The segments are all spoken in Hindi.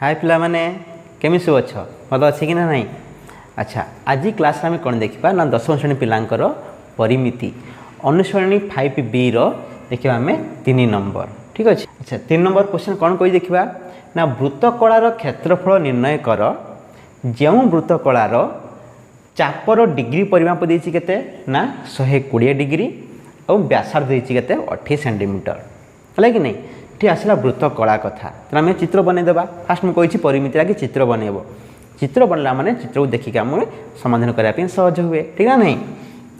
हाय पिला माने केमी सब अच्छ भल अच्छे कि ना नहीं। अच्छा आज क्लास आम कौन देखा ना दशम श्रेणी पिलांकर परिमिति अनुसरणी 5B देखा आम 3 नंबर ठीक अच्छे। अच्छा 3 नंबर क्वेश्चन कौन कही देखा ना वृत्तकलार क्षेत्रफल निर्णय कर जो वृत्तकलार चापर डिग्री परिमाप देती केते ना 120 डिग्री और व्यासार्ध देती केते 28 सेंटीमीटर है कि नहीं। ठीक आसला वृत्तकला कथा तो आम चित्र बनईदेवा फास्ट मुझे कही परिमिति कि चित्र बनइब चित्र बनला माने चित्र को देखिक आम समाधान करने सहज हुए ठीक है नहीं।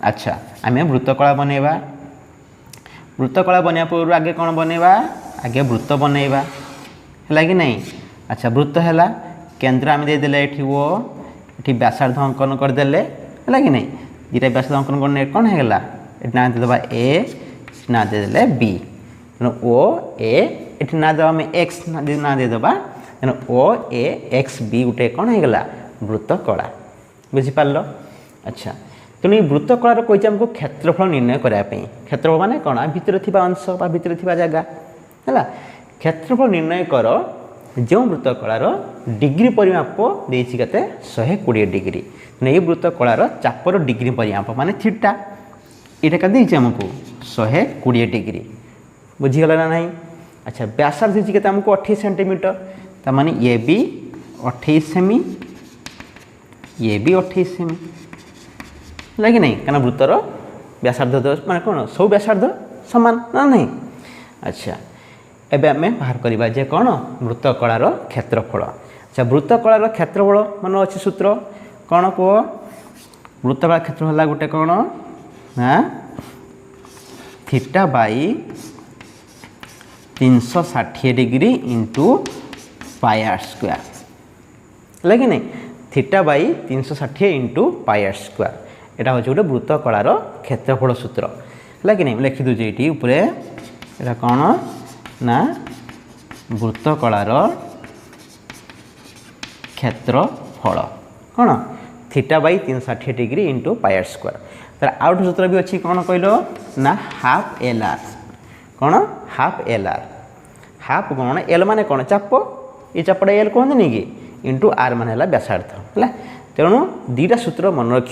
अच्छा आम वृत्तकला बनइबा वृत्तकला बनवा पूर्व आगे कौन बनइबा आगे वृत्त बनइबा है कि नहीं। अच्छा वृत्त है केन्द्र आम देदेले वो ये व्यासार्ध अंकन करदे है कि नहीं। दुटा व्यासार्ध अंकन करने कौन होगा ना देदेबा ए ना देदेले बी ओ ए ये ना देवा आम एक्स ना देदेबा तेना ओ ए एक्स बी गोटे कौन होगा वृत्तकला बुझीपार। अच्छा तेणु ये वृत्तकलार कही आमको क्षेत्रफल निर्णय करने क्षेत्रफल माने कौन भितर थिबा अंश बा भितर थिबा जगह है क्षेत्रफल निर्णय कर जो वृत्तकलार डिग्री परिमाप देती केते 120 डिग्री ये वृत्तकलार चापर डिग्री परिमाप माने थीटा ये क्या देती आमको 120 डिग्री बुझीगला ना नहीं। अच्छा व्यासार्ध देती केते आमको 28 सेंटीमीटर तामाने ये भी 28 सेमी ये भी 28 सेमी लगे नहीं क्या वृत्तर व्यासार्ध माने कौन सब व्यासार्ध समान ना नहीं। अच्छा एबे आम बाहर करवा जे कौन वृत्तकलार क्षेत्रफल। अच्छा वृत्तकलार क्षेत्रफल मन अच्छी सूत्र कौन कह वृत्तकला क्षेत्रफल गोटे कौन ना theta by 360 degree into pi r square है कि नहीं। Theta by 360 into pi r square यहाँ हूँ गोटे वृत्तकलार क्षेत्रफल सूत्र है कि नहीं। लिखी दूसरी ये उपरे यहाँ कौन ना वृत्तकलार क्षेत्रफल कौन theta by 360 degree into pi r square तार आउट सूत्र भी अच्छी कौन कहल ना हाफ एल आर कौन हाफ एल आर हाफ कौन एल माने कौन चाप ये चापटा एल कहते नहीं कि इंटू आर मान है व्यासार्ध है। तेणु दीटा सूत्र मन रख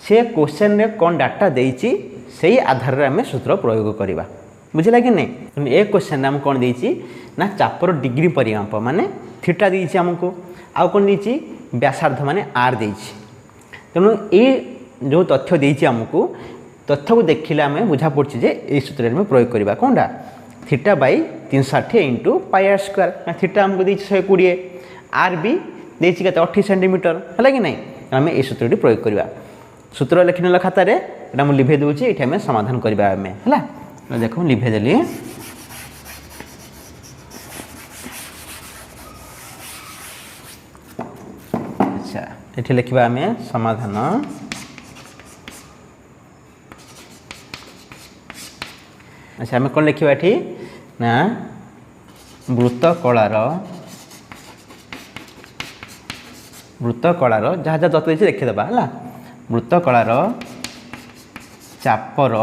से क्वेश्चन रे कौन डाटा देती से आधार रे आम सूत्र प्रयोग करवा बुझला कि नहीं। ए क्वेश्चन आम कौन देती ना चापर डिग्री परिमाप माने थीटा देती आमको आउ कौन देती व्यासार्ध माने आर देती। तेणु ये जो तथ्य देती आमको तथ्य को देखिले आम बुझा पड़ी जे ये सूत्र में प्रयोग करवा कौनटा theta by 360 into pi r square theta आमको देती 120 आर भी देती के 28 सेंटीमीटर है कि नहीं। आम ये सूत्रटी प्रयोग करवा सूत्र लिखने खातार यहाँ मुझे लिभे दूसरी ये आम समाधान करवा आम है देख लिभे देली अच्छा ये लिखा आम समाधान अच्छा आम कौन लिखा ये ना वृत्तकलार जहाँ जहाँ तत्व देती लिखिदेबा है वृत्तकलार चापर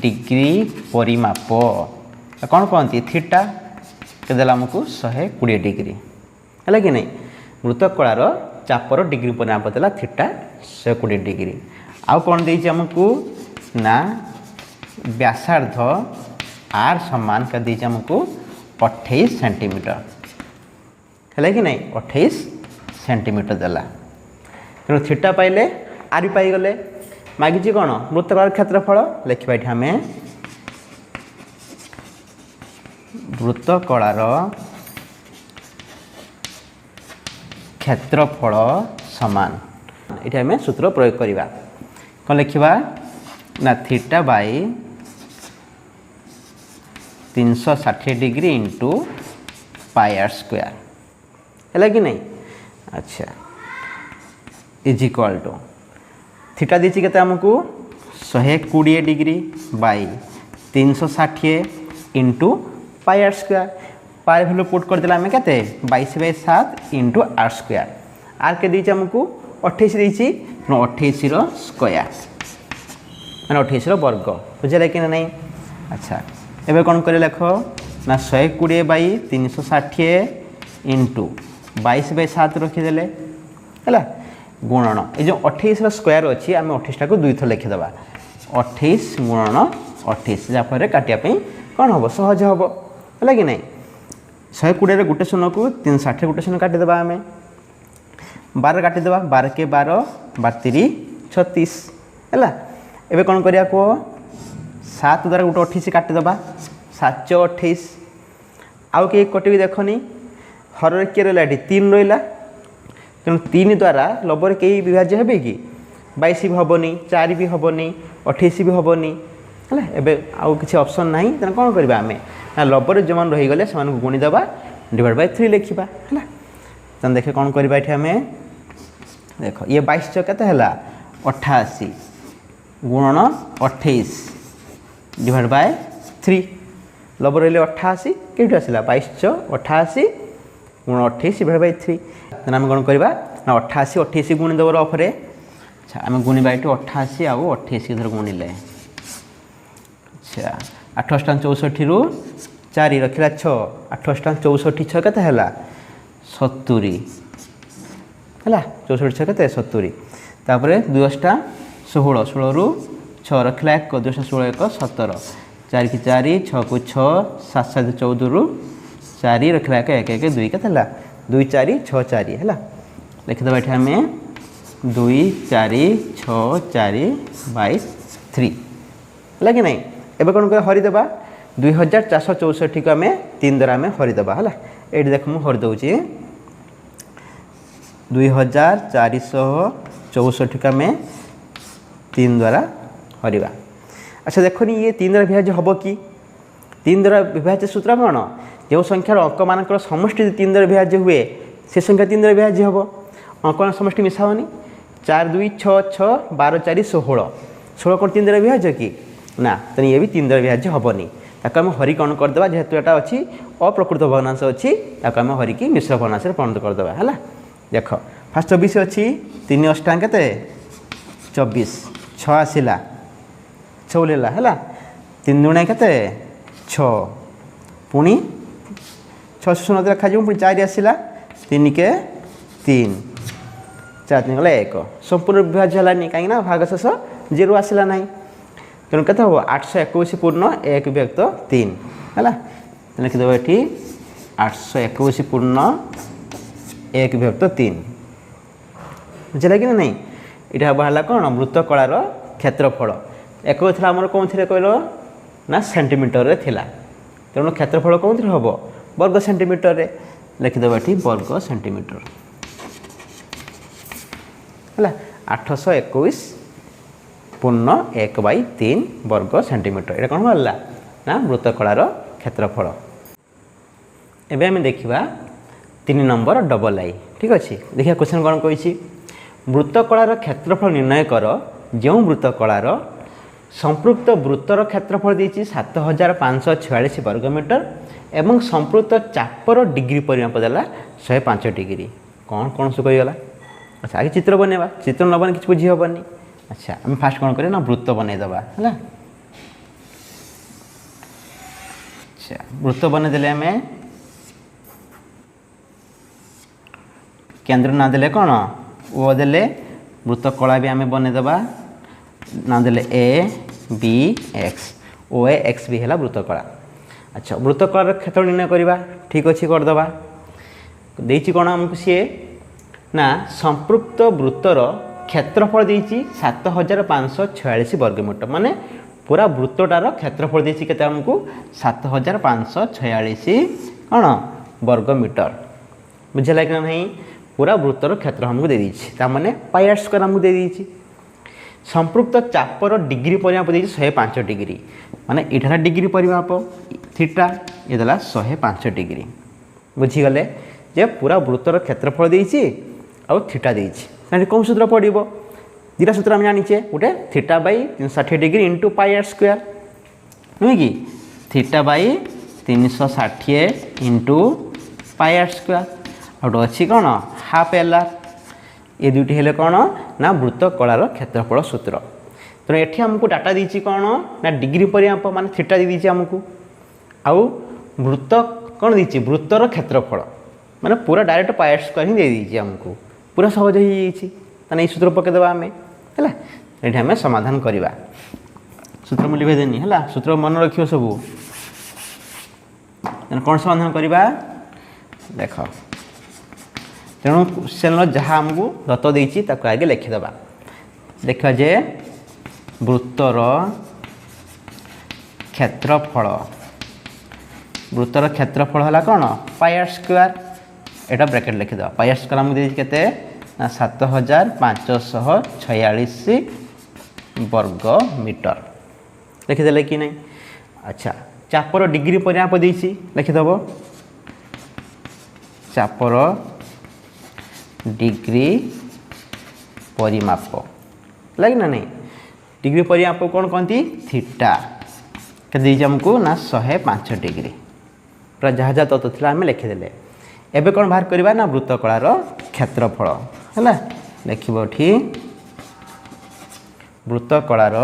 डिग्री परिमाप कौन कहती थीटा के आमको 120 डिग्री है कि नहीं। वृत्तकलार चापर डिग्री परिमाप देला थीटा 120 डिग्री आउ कौन देती आमको ना व्यासार्ध आर समान का देती आमको 28 सेंटीमीटर है कि नहीं 28 सेंटीमीटर देला। तेणु थीटा पाइले आर भी पाईगले मागिची कौन वृत्तकलार क्षेत्रफल लिखा ये आम वृत्तकलार क्षेत्रफल समान ये आम सूत्र प्रयोग करवा कौन लिखा ना theta by 360 degree into pi r square है कि नहीं। अच्छा इज इक्वाल टू थीटा देती के आमको 120 degree by 360 into pi r square pi value put करदे आम के 22/7 इंटू आर स्क्वायर आर के देती आमको 28 देती 28 स्क्वायर मैंने 28 वर्ग बुझे कि नहीं। अच्छा एबे कौन कर लेख ना 120 बाई 360 इंटू 22/7 रखीदे है गुणन ये जो 28 स्क्वायर अच्छी आम 28 को 2 थर लिखिदे 28 गुणन 28 जहाँफल काटापी कौन हम सहज हम है कि नहीं 120 गोटे शून्य को 360 गोटे शून्य काटिदेबा आम 12 काटिदेबा 12 के 12 32 36 है एवं कौन करिया को 7 द्वारा गोटे 28 काटिदेबा 7 28 आउ कि कटि देखनी हर किए रहा 3 रहा तेणु 3 द्वारा लबर कई विभाज्य हे कि 22 भी हेनी 4 भी हेनी 28 भी हेनी है एवं आउ किसी ऑप्शन ना तेना कौन करवा आम ना लबर जो मैंने रहीगले से गुणीदेवा डिवाइड बाय 3 लिखा है तेना देखे कौन करवा ये आम देख ये 22 केते है 88 गुणन 28 डिवाइड बाय 3 लबर रही 88 कईट आसला 22 88 गुण 28 डिवाइड बाय 3 तेना आम कौन करवा ना 88 28 गुणीदेव रफरे अच्छा आम गुणवा ये 88 आउ 28 धर गुणिले अच्छा 8 64 रु 4 रखिला 6 8 64 6 केते है 70 है 64 6 केते 70 तापर 2 16 16 रु 6 रखिला 1 2 16 1 17 4 की 4 6 को 6 7 7 14 रु 4 रखिला 1 1 2 केते 2 4 6 4 है लिखिदेवा ये आम 2 4 6 4 बाय 3 है कि नहीं एवं कौन कर हरिदेवा 2464 को आम 3 द्वारा आम हरिदेवा है ये देख मुझे हरिदे 2464 को आम 3 द्वारा हरिवा अच्छा देखनी ये 3 द्वारा विभाज्य हम कि 3 द्वारा विभाज्य सूत्र कौन जो संख्यार अंक मान समष्टि 3 द्वारा विभाज्य हुए से संख्या 3 द्वारा विभाज्य हम अंक समष्टि मिसाओनी 4 2 6 6 12 4 16 16 कौन 3 द्वारा विभाज्य कि ना तेना ये भी 3 द्वारा विभाज्य हेनी ताको आम हरि कौन करदे जेहेतु यहाँ अच्छी अप्रकृत भग्नांश अच्छी ताको आम हरिकी मिश्र भग्नांश परिणत करदे है देख फास्ट 24 अच्छी 3 अष्टांग के 24 6 आसला 6 लेला है 3 दुणे के 6 पुणी 6 शून्य रखा पुणी 4 आसला 3 के 3 4 3 गला 1 संपूर्ण विभाज्य है कहीं भागशेष 0 आसला ना तेणु के हम 821 पूर्ण 1 विभक्त 3 है लिखिदेव ये 821 पूर्ण 1 विभक्त 3 बुझे कि नहीं यहाँ बाहर कौन वृत्त कलार क्षेत्रफल एक आमर कौन थे कहल ना सेंटीमीटर थिला तेणु क्षेत्रफल कौन थे हम वर्ग सेंटीमीटर लिखिदेव ये वर्ग सेंटीमीटर है 821 पूर्ण 1/3 वर्ग सेंटीमीटर ये कौन बाहर ना वृत्त कलार क्षेत्रफल एवं आम देखा 3 नंबर डबल आई ठीक अच्छे देखिए क्वेश्चन कौन कही वृत्त कलार क्षेत्रफल निर्णय कर जो वृत्त कलार संपृक्त वृत्तर क्षेत्रफल देती 7546 वर्गमीटर एवं संपृक्त चापर डिग्री परिमाप देला 105 डिग्री कौन कौन सब कहीगला अच्छा आगे चित्र बनवा चित्र न बने कि बुझी हेनी अच्छा आम फास्ट कौन करें ना वृत्त बनईदेवा है अच्छा वृत्त बनईदे आम केन्द्र ना देले कौन ओ देले वृत्त कला भी आम बनईदेवा ना देले A B X O A X भी है वृत्त कला अच्छा वृत्त कलार क्षेत्र निर्णय करवा ठीक अच्छे करदे देती कौन आमको सी ना संपृक्त वृत्तर क्षेत्रफल देती 7546 वर्गमीटर माने पूरा वृत्तटार क्षेत्रफल देती के आमको 7546 कौन वर्गमीटर बुझेगा कि नहीं पूरा वृत्तर क्षेत्र हमको दे दीची ताने पाई आर स्क्वायर हमको दे दीची संपृक्त चापर डिग्री परिमाप देती 105 डिग्री माने इठार डिग्री परिमाप थीटा ये देला 105 डिग्री बुझीगले जे पूरा वृत्तर क्षेत्रफल देती आउ थीटा देती कौन सूत्र पड़ो 2टा सूत्र आम जाचे गोटे theta by 360 degree into pi r square नुहे कि theta by 360 into pi r square आउट अच्छी कौन हाफ एल आर ये दुईटी हेले कौन ना वृत्त कलार क्षेत्रफल सूत्र तेणु ये आमको डाटा देती कौन ना डिग्री परिमाप मान थीटा दी आमको आउ वृत्त कौन देती वृत्तर क्षेत्रफल माने पूरा डायरेक्ट पाई आर स्क्वायर ही दे दीजिए आमको पूरा सहज हो जाइए सूत्र पकईदे आम है ये आम समाधान करवा सूत्र मुझे लिखेदेनी है सूत्र मन रख सब कौन समाधान करवा देख तेणु क्वेश्चन जहाँ आमको दत्त देती आगे लिखिदे देखा जे वृत्तर क्षेत्रफल है कौन पाई आर स्क्वायर एटा ब्रैकेट लिखिद पाई आर स्क्वायर आमको देती केते 7546 वर्ग मीटर लिखिदे कि नहीं। अच्छा चापर डिग्री परिमाप देती लिखिदब चापर डिग्री परिमाप लगे ना नहीं डिग्री परिमाप कौन कहती थीटा के आमको ना 105 डिग्री पूरा जहाँ जहाँ तत्व था आम लिखिदे एबे कौन बाहर करवा ना वृत्तकलार क्षेत्रफल है लिखी वृत्तकलार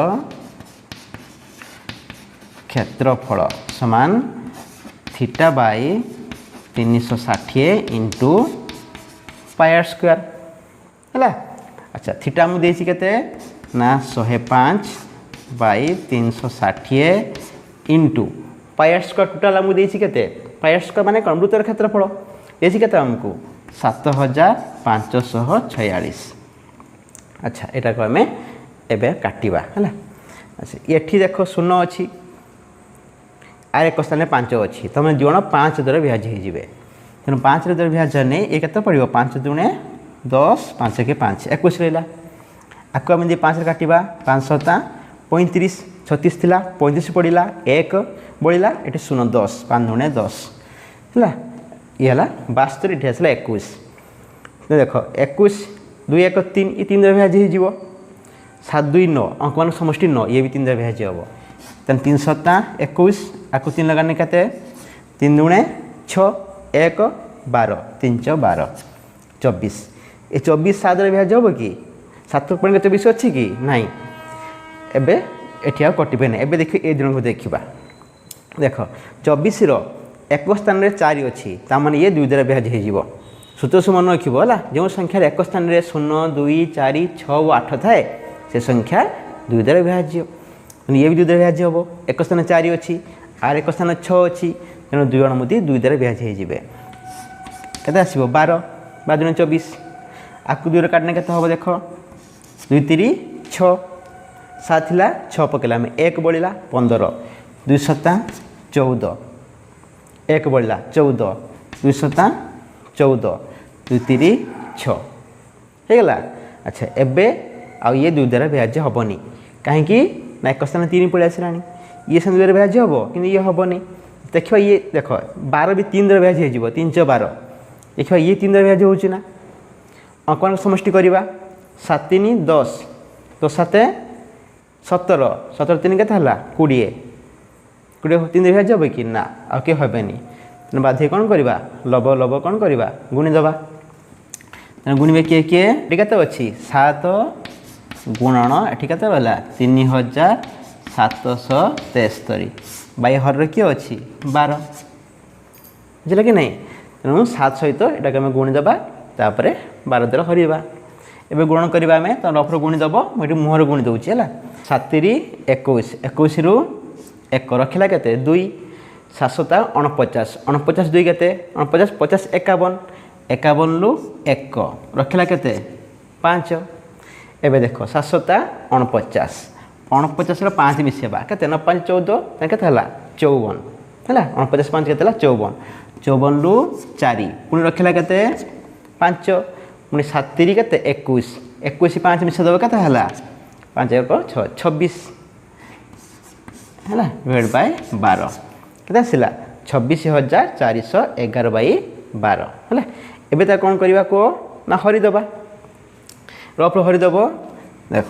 क्षेत्रफल समान theta by 360 into pi r square है। अच्छा थीटा मुझे देती केते ना 105 by 360 into pi r square total आमको देती केते पाई आर स्क्वायर माने कौन वृत्तर क्षेत्रफल देती केते आमको 7546। अच्छा यहाँ को आम एबे काटिबा है। अच्छा ये देख शून्य अच्छी आर एक स्थान 5 अच्छी तुम जन 5 द्वारा विभाज्य हो तेणु 5 द्वारा विभाज्य नहीं ये केते पड़ो 5 दूणे 10 5 के 5 21 रहा आपको आम 5 काटिबा 5 7 35 36 थिला 35 पड़ा 1 बढ़ला ये 0 10 5 दूणे 10 है ये 72 ये आसला 21 देख 21 2 1 3 ये 3 द्वारा विभाज्य हो 7 2 9 अंक मान समष्टि 9 ये भी 3 द्वारा विभाज्य हम तेन 3 7 21 आपको 3 लगाने कहते 3 दूणे 6 1 12 3 6 12 24 ये 24 7 विभाज्य हम कि 7 पॉइंट 24 अच्छी कि नाई एबे एठी आ कटिबे ना एबे देखिए ए जन को देखा देख 24 एक स्थान में 4 अच्छी ताने ये 2 द्वारा विभाज्य हो सूत्र से मन रखिए है जो संख्यार एक स्थान में 0 2 4 6 और 8 थाए से संख्या 2 द्वारा विभाज्य ये भी 2 द्वारा विभाज्य हम एक स्थान 4 अच्छी आर एक स्थान 6 अच्छी तेणु 2 जन मुदी 2 द्वारा विभाज्य हो केते आसीबो 12 12 24 आपको 2 काटने केते हम देख 2 3 6 7 थिला 6 पकेला आम 1 बढ़ला 15 2 7 14 1 बढ़ला 14 2 7 14 2 3 6 हो गला। अच्छा एबे आ ये 2 द्वारा विभाज्य हेनी कहीं ना एक स्थान 3 पड़े आसला ये से 2 द्वारा विभाज्य हम कि ये हेनी देखा ये देख 12 भी 3 द्वारा विभाज्य हो 3 6 12 देखा ये 3 द्वारा विभाज्य होना अंकमान समष्टि करवा 7 3 10 तो 7 17 17 3 के 20 20 3 विभाज्य हम कि ना आ कि हेनी तेना बाध्य कौन करवा लब लब कौन करवा गुणीदबा गुणवे किए किए ये केते अच्छी 7 गुणन एटी केते रहा 3773 बाई हर किए अच्छी 12 बुझे कि नहीं तेणु 7 सहित यहाँ आम गुणीदबा 12 द्वारा हरवा एवं गुण करवा आम तो रफर गुणीदब मुझे मुहर गुणी दूसरी है 7 21 21 रु 1 रखला के 2 7 49 49 2 के 49 50 51 51 रु 1 रखला के 5 एवं देख 7 49 49 5 मिसेबा के 9 5 14 के 54 है 49 5 के 54 54 रु 4 पुणी रखला के 5 पुणी 7 के 21 21 5 मिसे देव के 5 1 6 26 है डिवाइड बाय 12 के आसला 26,411 बाई 12 है एबे कौन करवा को ना हरिदबा रफ हरिदब देख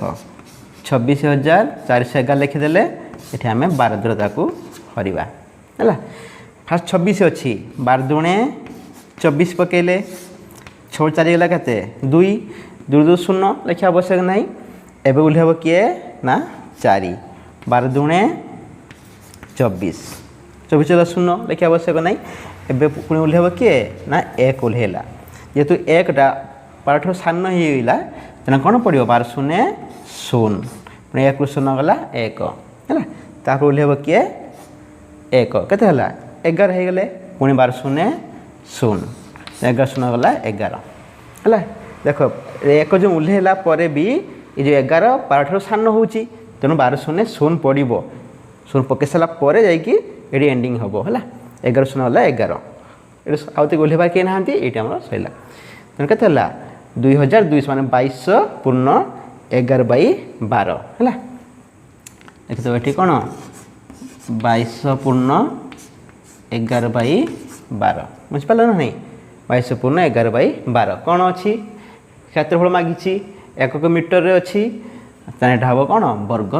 26,411 लिखिदेले ये आम 12 द्वारा हरवा है फास्ट 26 अच्छी 12 दूणे 24 पकेले 6 4 गला के 2 2 2 0 लिखा आवश्यक नहीं एवं उल्लेख किए ना 4 12 दूणे 24 24 0 लिखा आवश्यक नहीं एबे पुणी ओल्हेब किए ना 1 ओल्हेला जेहेतु 1टा 12 सान होगा तेना कौन पड़ो 12 शून्य 0 पुणी 1 रु 0 गला 1 है तापर ओल्हेब किए 1 केते हला 11 हो गले पुणी 12 शून्य 0 11 0 गला 11 है देख 1 जो ओल्हेला पर भी ये जो 11 12 सान होची तेणु 12 शून्य 0 पड़ो 0 पकई सारा पर जाकि ये एंडिंग हम है 11 0 गला 11 ये आउ तो ओल्हेबार किए ना ये आम सरला तेणु के 2200 माने 2200 पूर्ण 11/12 है देखते ये कौन 2200 पूर्ण 11/12 बुझिपार ना नहीं 2200 पूर्ण 11/12 कौन अच्छी क्षेत्रफल मागिची एकक मीटर अच्छी तेना हम कौन वर्ग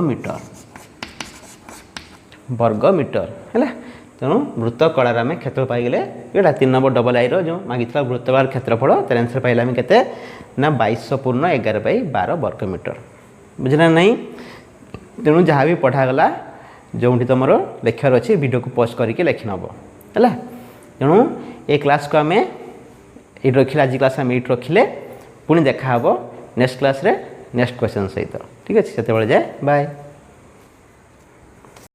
मीटर है तेणु वृत्त कलार आम क्षेत्रफल पाइले ये 3 नंबर डबल आई जो मागी वृत्तकार क्षेत्रफल तेरे आंसर पाइले आम के 2200 पूर्ण 11/12 वर्ग मीटर बुझला नहीं तेणु जहाँ भी पढ़ागला जो तुम लेखार अच्छी वीडियो को पोस्ट करके लिखि नब है तेणु ये क्लास को आम ये रखिले आज क्लास आम ये रखिले पुणी देखा नेक्स्ट क्लास रे नेक्स्ट क्वेश्चन सहित ठीक अच्छे से जाए बाय।